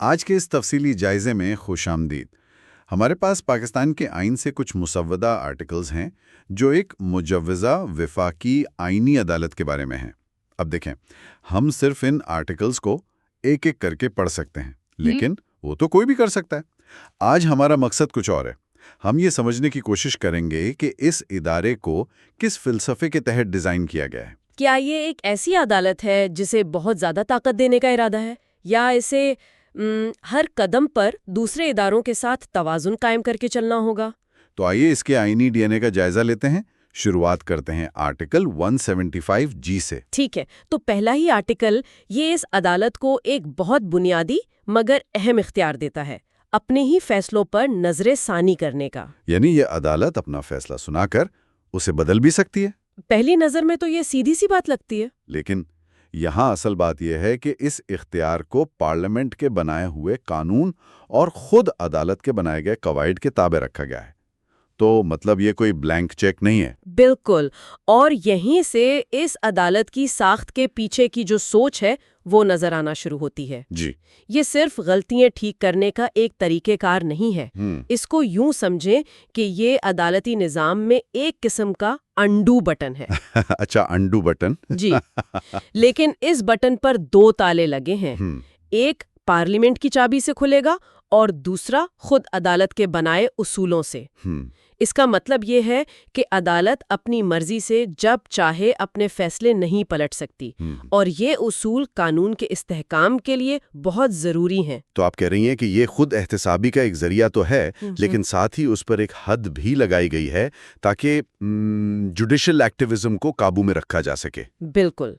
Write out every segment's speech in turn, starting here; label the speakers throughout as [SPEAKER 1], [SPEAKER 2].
[SPEAKER 1] آج کے اس تفصیلی جائزے میں خوش آمدید۔ ہمارے پاس پاکستان کے آئین سے کچھ مسودہ آرٹیکلز ہیں جو ایک مجوزہ وفاقی آئینی عدالت کے بارے میں ہیں۔ اب دیکھیں، ہم صرف ان آرٹیکلز کو ایک ایک کر کے پڑھ سکتے ہیں، لیکن وہ تو کوئی بھی کر سکتا ہے۔ آج ہمارا مقصد کچھ اور ہے۔ ہم یہ سمجھنے کی کوشش کریں گے کہ اس ادارے کو کس فلسفے کے تحت ڈیزائن کیا گیا ہے۔
[SPEAKER 2] کیا یہ ایک ایسی عدالت ہے جسے بہت زیادہ طاقت دینے کا ارادہ ہے، یا اسے ہر قدم پر دوسرے اداروں کے ساتھ توازن قائم کر کے چلنا ہوگا؟
[SPEAKER 1] تو آئیے اس کے آئینی ڈی این اے کا جائزہ لیتے ہیں۔ شروعات کرتے ہیں آرٹیکل 175 جی سے۔
[SPEAKER 2] ٹھیک ہے، تو پہلا ہی آرٹیکل یہ اس عدالت کو ایک بہت بنیادی مگر اہم اختیار دیتا ہے، اپنے ہی فیصلوں پر نظر ثانی کرنے کا۔
[SPEAKER 1] یعنی یہ عدالت اپنا فیصلہ سنا کر اسے بدل بھی سکتی ہے۔
[SPEAKER 2] پہلی نظر میں تو یہ سیدھی سی بات لگتی ہے،
[SPEAKER 1] لیکن یہاں اصل بات یہ ہے کہ اس اختیار کو پارلیمنٹ کے بنائے ہوئے قانون اور خود عدالت کے بنائے گئے قواعد کے تابع رکھا گیا ہے۔ تو مطلب یہ کوئی بلینک چیک نہیں ہے۔
[SPEAKER 2] بالکل، اور یہیں سے اس عدالت کی ساخت کے پیچھے کی جو سوچ ہے وہ نظر آنا شروع ہوتی ہے۔
[SPEAKER 1] جی،
[SPEAKER 2] یہ صرف غلطیاں ٹھیک کرنے کا ایک طریقہ کار نہیں ہے۔ اس کو یوں سمجھیں کہ یہ عدالتی نظام میں ایک قسم کا انڈو بٹن ہے۔
[SPEAKER 1] اچھا، انڈو بٹن۔
[SPEAKER 2] جی، لیکن اس بٹن پر دو تالے لگے ہیں، ایک پارلیمنٹ کی چابی سے کھلے گا اور دوسرا خود عدالت کے بنائے اصولوں سے۔ اس کا مطلب یہ ہے کہ عدالت اپنی مرضی سے جب چاہے اپنے فیصلے نہیں پلٹ سکتی، اور یہ اصول قانون کے استحکام کے لیے بہت ضروری ہیں۔
[SPEAKER 1] تو آپ کہہ رہی ہیں کہ یہ خود احتسابی کا ایک ذریعہ تو ہے، لیکن ساتھ ہی اس پر ایک حد بھی لگائی گئی ہے تاکہ جوڈیشل ایکٹیویزم کو قابو میں رکھا جا سکے۔
[SPEAKER 2] بالکل۔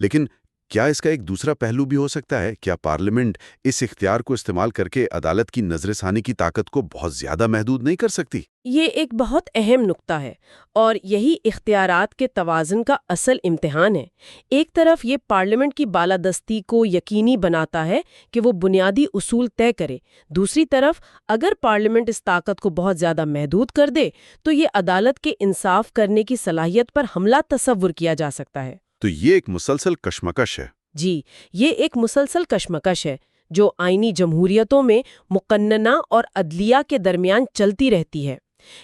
[SPEAKER 1] لیکن کیا اس کا ایک دوسرا پہلو بھی ہو سکتا ہے؟ کیا پارلیمنٹ اس اختیار کو استعمال کر کے عدالت کی نظر ثانی کی طاقت کو بہت زیادہ محدود نہیں کر سکتی؟
[SPEAKER 2] یہ ایک بہت اہم نقطہ ہے، اور یہی اختیارات کے توازن کا اصل امتحان ہے۔ ایک طرف یہ پارلیمنٹ کی بالادستی کو یقینی بناتا ہے کہ وہ بنیادی اصول طے کرے، دوسری طرف اگر پارلیمنٹ اس طاقت کو بہت زیادہ محدود کر دے تو یہ عدالت کے انصاف کرنے کی صلاحیت پر حملہ تصور کیا جا سکتا ہے۔
[SPEAKER 1] تو یہ ایک مسلسل کشمکش ہے۔
[SPEAKER 2] جی، یہ ایک مسلسل کشمکش ہے جو آئینی جمہوریتوں میں مقننہ اور عدلیہ کے درمیان چلتی رہتی ہے۔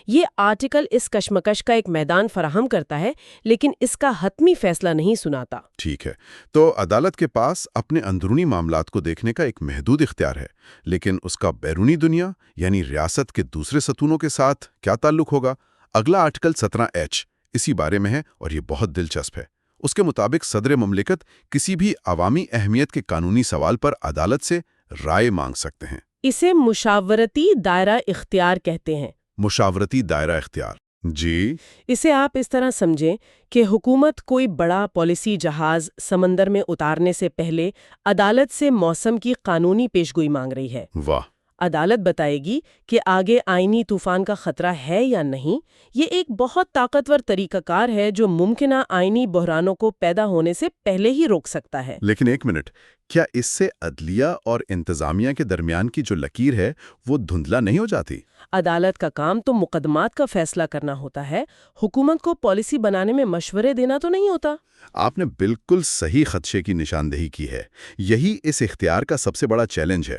[SPEAKER 2] یہ آرٹیکل اس کشمکش کا ایک میدان فراہم کرتا ہے، لیکن اس کا حتمی فیصلہ نہیں سناتا۔
[SPEAKER 1] ٹھیک ہے، تو عدالت کے پاس اپنے اندرونی معاملات کو دیکھنے کا ایک محدود اختیار ہے، لیکن اس کا بیرونی دنیا یعنی ریاست کے دوسرے ستونوں کے ساتھ کیا تعلق ہوگا؟ اگلا آرٹیکل 17H اسی بارے میں ہے، اور یہ بہت دلچسپ ہے۔ اس کے مطابق صدر مملکت کسی بھی عوامی اہمیت کے قانونی سوال پر عدالت سے رائے مانگ سکتے ہیں۔
[SPEAKER 2] اسے مشاورتی دائرہ اختیار کہتے ہیں۔
[SPEAKER 1] مشاورتی دائرہ اختیار، جی۔
[SPEAKER 2] اسے آپ اس طرح سمجھیں کہ حکومت کوئی بڑا پالیسی جہاز سمندر میں اتارنے سے پہلے عدالت سے موسم کی قانونی پیشگوئی مانگ رہی ہے۔
[SPEAKER 1] واہ!
[SPEAKER 2] عدالت بتائے گی کہ آگے آئینی طوفان کا خطرہ ہے یا نہیں۔ یہ ایک بہت طاقتور طریقہ کار ہے جو ممکنہ آئینی بحرانوں کو پیدا ہونے سے پہلے ہی روک سکتا ہے۔
[SPEAKER 1] لیکن ایک منٹ، کیا اس سے عدلیہ اور انتظامیہ کے درمیان کی جو لکیر ہے وہ دھندلا نہیں ہو جاتی؟
[SPEAKER 2] عدالت کا کام تو مقدمات کا فیصلہ کرنا ہوتا ہے، حکومت کو پالیسی بنانے میں مشورے دینا تو نہیں ہوتا۔
[SPEAKER 1] آپ نے بالکل صحیح خدشے کی نشاندہی کی ہے۔ یہی اس اختیار کا سب سے بڑا چیلنج ہے۔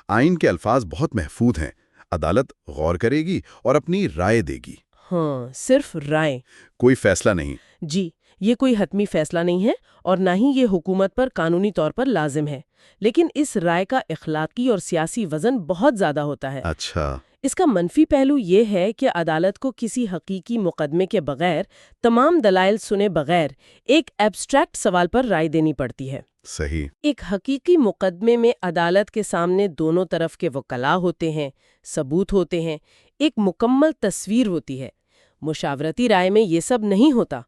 [SPEAKER 1] آئین کے الفاظ بہت محفوظ ہیں، عدالت غور کرے گی اور اپنی رائے دے گی۔
[SPEAKER 2] ہاں، صرف رائے،
[SPEAKER 1] کوئی فیصلہ نہیں۔
[SPEAKER 2] جی، یہ کوئی حتمی فیصلہ نہیں ہے، اور نہ ہی یہ حکومت پر قانونی طور پر لازم ہے، لیکن اس رائے کا اخلاقی اور سیاسی وزن بہت زیادہ ہوتا ہے۔
[SPEAKER 1] اچھا۔
[SPEAKER 2] اس کا منفی پہلو یہ ہے کہ عدالت کو کسی حقیقی مقدمے کے بغیر، تمام دلائل سنے بغیر، ایک ایبسٹریکٹ سوال پر رائے دینی پڑتی ہے۔
[SPEAKER 1] صحیح۔
[SPEAKER 2] ایک حقیقی مقدمے میں عدالت کے سامنے دونوں طرف کے وکلاء ہوتے ہیں، ثبوت ہوتے ہیں، ایک مکمل تصویر ہوتی ہے۔ مشاورتی رائے میں یہ سب نہیں ہوتا۔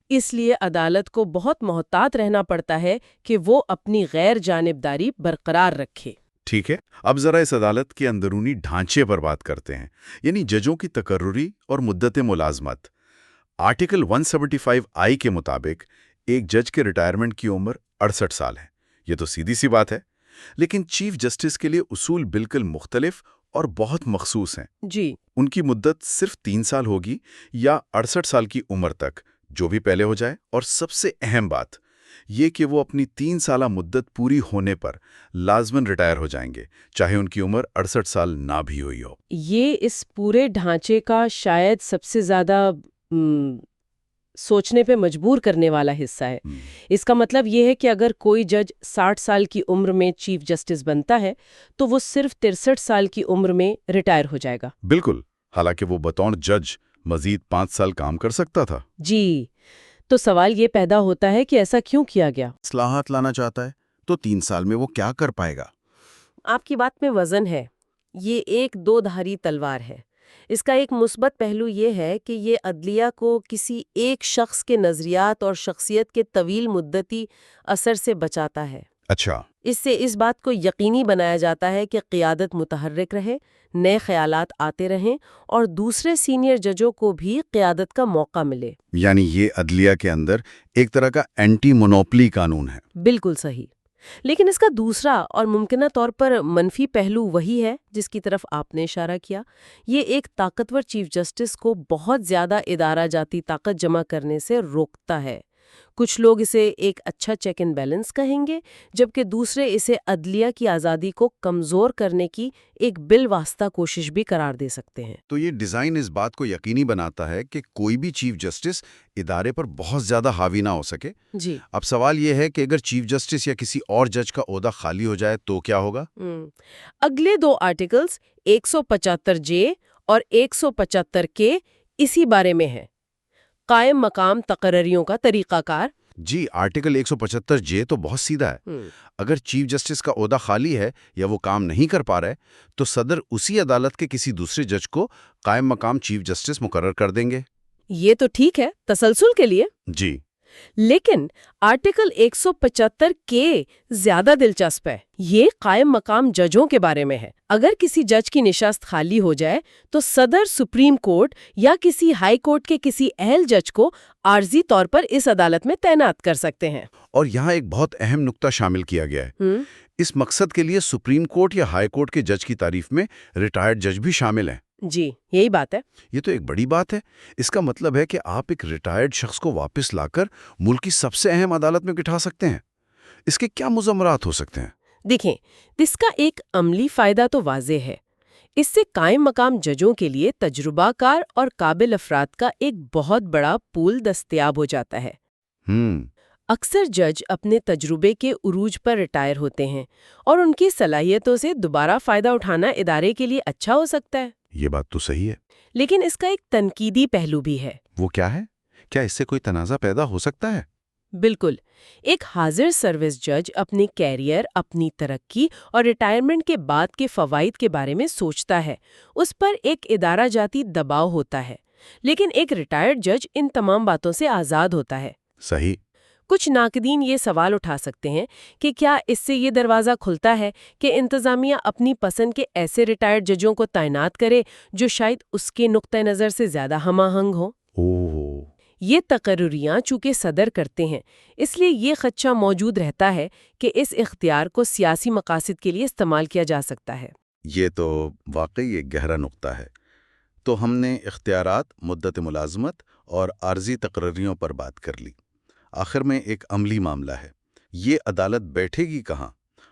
[SPEAKER 2] اس لیے عدالت کو بہت محتاط رہنا پڑتا ہے کہ وہ اپنی غیر جانبداری برقرار رکھے۔
[SPEAKER 1] ٹھیک ہے، اب ذرا اس عدالت کے اندرونی ڈھانچے پر بات کرتے ہیں، یعنی ججوں کی تقرری اور مدت ملازمت۔ آرٹیکل 175I کے مطابق ایک جج کے ریٹائرمنٹ کی عمر 68 سال ہے۔ یہ تو سیدھی سی بات ہے، لیکن چیف جسٹس کے لیے اصول بالکل مختلف اور بہت مخصوص ہیں۔
[SPEAKER 2] جی،
[SPEAKER 1] ان کی مدت صرف 3 سال ہوگی یا 68 سال کی عمر تک، جو بھی پہلے ہو جائے۔ اور سب سے اہم بات، یہ کہ وہ اپنی 3 سالہ مدت پوری ہونے پر لازماً ریٹائر ہو جائیں گے، چاہے ان کی عمر 68 سال نہ بھی ہوئی ہو۔
[SPEAKER 2] یہ اس پورے ڈھانچے کا شاید سب سے زیادہ سوچنے پہ مجبور کرنے والا حصہ ہے۔ اس کا مطلب یہ ہے کہ اگر کوئی جج 60 سال کی عمر میں چیف جسٹس بنتا ہے تو وہ صرف 63 سال کی عمر میں ریٹائر ہو جائے گا۔
[SPEAKER 1] بالکل، حالانکہ وہ بطور جج مزید 5 سال کام کر سکتا تھا۔
[SPEAKER 2] جی، تو سوال یہ پیدا ہوتا ہے کہ ایسا کیوں کیا گیا؟
[SPEAKER 3] اصلاحات لانا چاہتا ہے تو 3 سال میں وہ کیا کر پائے گا؟
[SPEAKER 2] آپ کی بات میں وزن ہے۔ یہ ایک دو دھاری تلوار ہے۔ اس کا ایک مثبت پہلو یہ ہے کہ یہ عدلیہ کو کسی ایک شخص کے نظریات اور شخصیت کے طویل مدتی اثر سے بچاتا ہے۔
[SPEAKER 1] اچھا،
[SPEAKER 2] اس سے اس بات کو یقینی بنایا جاتا ہے کہ قیادت متحرک رہے، نئے خیالات آتے رہیں اور دوسرے سینئر ججوں کو بھی قیادت کا موقع ملے۔
[SPEAKER 1] یعنی یہ عدلیہ کے اندر ایک طرح کا اینٹی مونوپلی قانون ہے۔
[SPEAKER 2] بالکل صحیح۔ لیکن اس کا دوسرا اور ممکنہ طور پر منفی پہلو وہی ہے جس کی طرف آپ نے اشارہ کیا۔ یہ ایک طاقتور چیف جسٹس کو بہت زیادہ ادارہ جاتی طاقت جمع کرنے سے روکتا ہے۔ کچھ لوگ اسے ایک اچھا چیک اینڈ بیلنس کہیں گے، جبکہ دوسرے اسے عدلیہ کی آزادی کو کمزور کرنے کی ایک بالواسطہ کوشش بھی قرار دے سکتے ہیں۔
[SPEAKER 1] تو یہ ڈیزائن اس بات کو یقینی بناتا ہے کہ کوئی بھی چیف جسٹس ادارے پر بہت زیادہ حاوی نہ ہو سکے۔
[SPEAKER 2] جی،
[SPEAKER 1] اب سوال یہ ہے کہ اگر چیف جسٹس یا کسی اور جج کا عہدہ خالی ہو جائے تو کیا ہوگا؟
[SPEAKER 2] اگلے دو آرٹیکلز 175 جے اور 175 کے اسی بارے میں ہیں۔ قائم مقام تقرریوں کا طریقہ کار۔
[SPEAKER 1] جی، آرٹیکل 175 جے تو بہت سیدھا ہے۔ اگر چیف جسٹس کا عہدہ خالی ہے یا وہ کام نہیں کر پا رہے تو صدر اسی عدالت کے کسی دوسرے جج کو قائم مقام چیف جسٹس مقرر کر دیں گے۔
[SPEAKER 2] یہ تو ٹھیک ہے تسلسل کے لیے،
[SPEAKER 1] جی،
[SPEAKER 2] لیکن آرٹیکل 175 کے زیادہ دلچسپ ہے۔ یہ قائم مقام ججوں کے بارے میں ہے۔ اگر کسی جج کی نشست خالی ہو جائے تو صدر سپریم کورٹ یا کسی ہائی کورٹ کے کسی اہل جج کو عارضی طور پر اس عدالت میں تعینات کر سکتے ہیں۔
[SPEAKER 1] اور یہاں ایک بہت اہم نکتہ شامل کیا گیا ہے۔ اس مقصد کے لیے سپریم کورٹ یا ہائی کورٹ کے جج کی تعریف میں ریٹائرڈ جج بھی شامل ہیں۔
[SPEAKER 2] جی، یہی بات ہے۔
[SPEAKER 1] یہ تو ایک بڑی بات ہے۔ اس کا مطلب ہے کہ آپ ایک ریٹائرڈ شخص کو واپس لا کر ملک کی سب سے اہم عدالت میں بٹھا سکتے ہیں۔ اس کے کیا مضمرات ہو سکتے ہیں؟
[SPEAKER 2] دیکھیں، اس کا ایک عملی فائدہ تو واضح ہے۔ اس سے قائم مقام ججوں کے لیے تجربہ کار اور قابل افراد کا ایک بہت بڑا پول دستیاب ہو جاتا ہے۔ اکثر جج اپنے تجربے کے عروج پر ریٹائر ہوتے ہیں اور ان کی صلاحیتوں سے دوبارہ فائدہ اٹھانا ادارے کے لیے اچھا ہو سکتا ہے۔
[SPEAKER 1] یہ بات تو صحیح ہے،
[SPEAKER 2] لیکن اس کا ایک تنقیدی پہلو بھی ہے۔
[SPEAKER 1] وہ کیا ہے؟ کیا اس سے کوئی تنازع پیدا ہو سکتا ہے؟
[SPEAKER 2] بالکل، ایک حاضر سروس جج اپنے کیریئر، اپنی ترقی اور ریٹائرمنٹ کے بعد کے فوائد کے بارے میں سوچتا ہے۔ اس پر ایک ادارہ جاتی دباؤ ہوتا ہے، لیکن ایک ریٹائرڈ جج ان تمام باتوں سے آزاد ہوتا ہے۔
[SPEAKER 1] صحیح۔
[SPEAKER 2] کچھ ناقدین یہ سوال اٹھا سکتے ہیں کہ کیا اس سے یہ دروازہ کھلتا ہے کہ انتظامیہ اپنی پسند کے ایسے ریٹائرڈ ججوں کو تعینات کرے جو شاید اس کے نقطہ نظر سے زیادہ ہم آہنگ ہوں؟ یہ تقرریاں چونکہ صدر کرتے ہیں، اس لیے یہ خدشہ موجود رہتا ہے کہ اس اختیار کو سیاسی مقاصد کے لیے استعمال کیا جا سکتا ہے۔
[SPEAKER 1] یہ تو واقعی ایک گہرا نقطہ ہے۔ تو ہم نے اختیارات، مدت ملازمت اور عارضی تقرریوں پر بات کر لی۔ آخر میں ایک عملی معاملہ ہے۔ یہ عدالت بیٹھے گی کہاں؟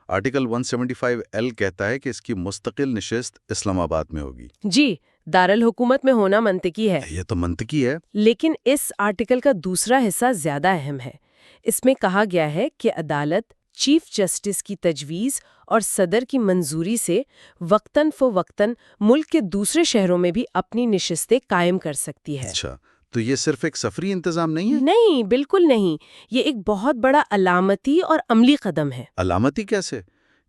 [SPEAKER 1] آرٹیکل 175L کہتا ہے کہ اس کی مستقل نشست اسلام آباد میں ہوگی۔
[SPEAKER 2] جی، دارالحکومت میں ہونا منطقی ہے۔
[SPEAKER 1] یہ تو منطقی ہے۔
[SPEAKER 2] لیکن اس آرٹیکل کا دوسرا حصہ زیادہ اہم ہے۔ اس میں کہا گیا ہے کہ عدالت چیف جسٹس کی تجویز اور صدر کی منظوری سے وقتاً فوقتاً ملک کے دوسرے شہروں میں بھی اپنی نشستیں قائم کر سکتی ہے۔
[SPEAKER 1] اچھا، تو یہ صرف ایک سفری انتظام نہیں ہے؟
[SPEAKER 2] نہیں، بالکل نہیں۔ یہ ایک بہت بڑا علامتی اور عملی قدم ہے۔
[SPEAKER 1] علامتی کیسے؟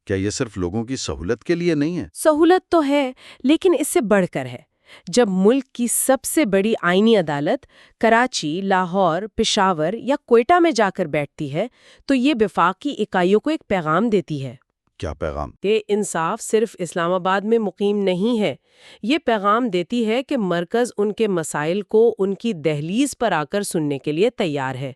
[SPEAKER 1] کیا یہ صرف لوگوں کی سہولت کے لیے نہیں ہے؟
[SPEAKER 2] سہولت تو ہے، لیکن اس سے بڑھ کر ہے۔ جب ملک کی سب سے بڑی آئینی عدالت کراچی، لاہور، پشاور یا کوئٹہ میں جا کر بیٹھتی ہے تو یہ وفاقی اکائیوں کو ایک پیغام دیتی ہے۔
[SPEAKER 1] کیا پیغام؟
[SPEAKER 2] کہ انصاف صرف اسلام آباد میں مقیم نہیں ہے۔ یہ پیغام دیتی ہے کہ مرکز ان کے مسائل کو ان کی دہلیز پر آ کر سننے کے لیے تیار ہے۔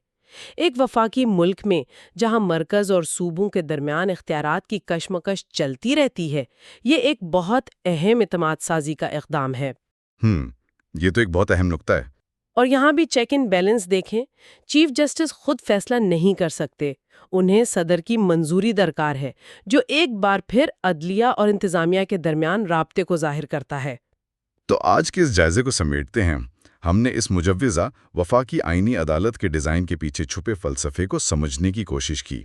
[SPEAKER 2] ایک وفاقی ملک میں جہاں مرکز اور صوبوں کے درمیان اختیارات کی کشمکش چلتی رہتی ہے، یہ ایک بہت اہم اعتماد سازی کا اقدام ہے۔
[SPEAKER 1] یہ تو ایک بہت اہم نقطہ ہے۔
[SPEAKER 2] اور یہاں بھی چیک ان بیلنس دیکھیں، چیف جسٹس خود فیصلہ نہیں کر سکتے، انہیں صدر کی منظوری درکار ہے، جو ایک بار پھر عدلیہ اور انتظامیہ کے درمیان رابطے کو ظاہر کرتا ہے۔
[SPEAKER 1] تو آج کے اس جائزے کو سمیٹتے ہیں، ہم نے اس مجوزہ وفاقی آئینی عدالت کے ڈیزائن کے پیچھے چھپے فلسفے کو سمجھنے کی کوشش کی،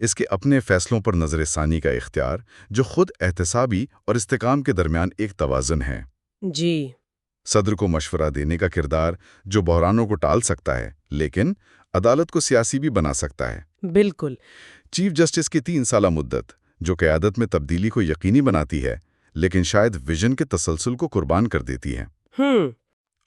[SPEAKER 1] اس کے اپنے فیصلوں پر نظر ثانی کا اختیار، جو خود احتسابی اور استحکام کے درمیان ایک توازن ہے۔
[SPEAKER 2] جی،
[SPEAKER 1] صدر کو مشورہ دینے کا کردار، جو بحرانوں کو ٹال سکتا ہے لیکن عدالت کو سیاسی بھی بنا سکتا ہے۔
[SPEAKER 2] بالکل۔
[SPEAKER 1] چیف جسٹس کی 3 سالہ مدت، جو قیادت میں تبدیلی کو یقینی بناتی ہے لیکن شاید ویژن کے تسلسل کو قربان کر دیتی ہے۔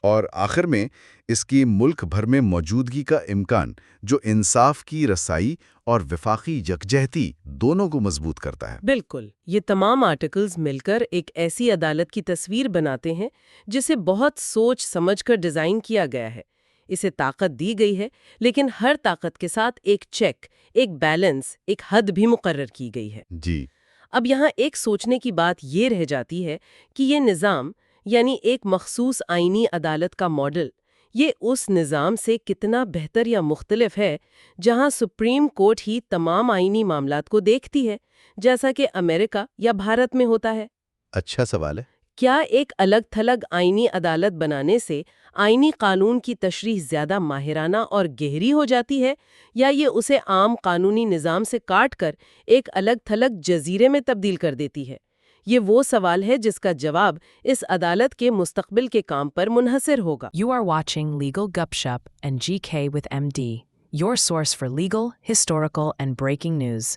[SPEAKER 1] اور آخر میں اس کی ملک بھر میں موجودگی کا امکان، جو انصاف کی رسائی اور وفاقی یکجہتی دونوں کو مضبوط کرتا ہے۔
[SPEAKER 2] بالکل، یہ تمام آرٹیکلز مل کر ایک ایسی عدالت کی تصویر بناتے ہیں جسے بہت سوچ سمجھ کر ڈیزائن کیا گیا ہے۔ اسے طاقت دی گئی ہے، لیکن ہر طاقت کے ساتھ ایک چیک، ایک بیلنس، ایک حد بھی مقرر کی گئی ہے۔
[SPEAKER 1] جی،
[SPEAKER 2] اب یہاں ایک سوچنے کی بات یہ رہ جاتی ہے کہ یہ نظام، یعنی ایک مخصوص آئینی عدالت کا ماڈل، یہ اس نظام سے کتنا بہتر یا مختلف ہے جہاں سپریم کورٹ ہی تمام آئینی معاملات کو دیکھتی ہے، جیسا کہ امریکہ یا بھارت میں ہوتا ہے۔
[SPEAKER 1] اچھا سوال ہے۔
[SPEAKER 2] کیا ایک الگ تھلگ آئینی عدالت بنانے سے آئینی قانون کی تشریح زیادہ ماہرانہ اور گہری ہو جاتی ہے، یا یہ اسے عام قانونی نظام سے کاٹ کر ایک الگ تھلگ جزیرے میں تبدیل کر دیتی ہے؟ یہ وہ سوال ہے جس کا جواب اس عدالت کے مستقبل کے کام پر منحصر ہوگا۔
[SPEAKER 4] You are watching Legal Gupshup and GK with MD, your source for legal, historical, and breaking news.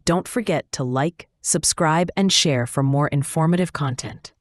[SPEAKER 4] Don't forget to like, subscribe, and share for more informative content.